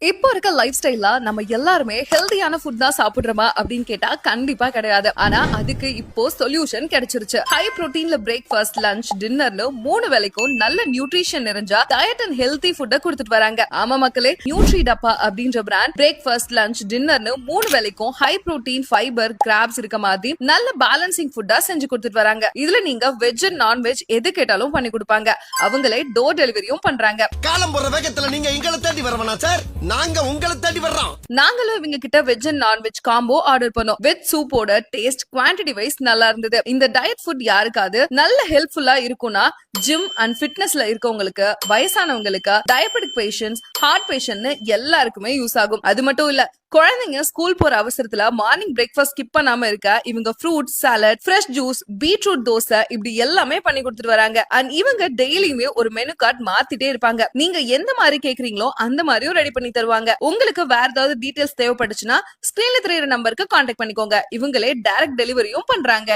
இப்போ இருக்க லைஃப் ஸ்டைல்ல நம்ம எல்லாருமே ஹெல்தியான ஃபுட் தான் சாப்பிடுறோமா அப்படின்னு கேட்டா கண்டிப்பா கிடையாது. ஆனா அதுக்கு இப்போ சொல்யூஷன் கிடைச்சிருச்சு. ஹை புரோட்டீன்ல பிரேக்ஃபாஸ்ட், லஞ்ச், டின்னர்னு 3 வேளைக்கும் நல்ல நியூட்ரிஷன் நிறைஞ்ச டயட் அண்ட் ஹெல்தி ஃபுட்டை கொடுத்துட்டு வராங்க. ஆமா மக்களே, நியூட்ரி டப்பா அப்படின்ற பிராண்ட் பிரேக்ஃபாஸ்ட், லஞ்ச், டின்னர்னு 3 வேளைக்கும் ஹை புரோட்டீன், ஃபைபர், கிராப்ஸ் இருக்க மாதிரி நல்ல பேலன்சிங் ஃபுட்டா செஞ்சு கொடுத்துட்டு வராங்க. இதுல நீங்க வெஜ் அண்ட் நான்வெஜ் எது கேட்டாலும் பண்ணி கொடுப்பாங்க. அவங்களே டோர் டெலிவரியும் பண்றாங்க. காலம் போற வேகத்துல நீங்க எங்களை தேடி வரவனா சார்? நாங்க உங்களை தேடி வர்றோம். நாங்களும் இவங்க கிட்ட veg and non veg combo order பண்ணோம். வெஜ் சூப்போட டேஸ்ட் குவான்டிட்டி வைஸ் நல்லா இருந்தது. இந்த டயட் ஃபுட் யாருக்காவது நல்ல ஹெல்ப்ஃபுல்லா இருக்கும்னா ஜிம் அண்ட் ஃபிட்னஸ்ல இருக்கவங்களுக்கு, வயசானவங்களுக்கு, டயபெட்டிக் பேஷண்ட்ஸ், ஹார்ட் பேஷண்ட்னு எல்லாருக்குமே யூஸ் ஆகும். அது மட்டும் இல்ல, குழந்தைங்க ஸ்கூல் போற அவசரத்துல மார்னிங் பிரேக்ஃபாஸ்ட் ஸ்கிப் பண்ணாம இருக்க இவங்க fruits, salad, fresh juice, beetroot dosa இப்படி எல்லாமே பண்ணி கொடுத்துட்டு வராங்க. அண்ட் இவங்க டெய்லியுமே ஒரு மெனு கார்டு மாத்திட்டே இருப்பாங்க. நீங்க எந்த மாதிரி கேக்குறீங்களோ அந்த மாதிரியும் ரெடி பண்ணி தருவாங்க. உங்களுக்கு வேற ஏதாவது டீடைல்ஸ் தேவைப்பட்டுச்சுன்னா ஸ்கிரீன்ல தெரியுற நம்பருக்கு கான்டாக்ட் பண்ணிக்கோங்க. இவங்களே டைரக்ட் டெலிவரியும் பண்றாங்க.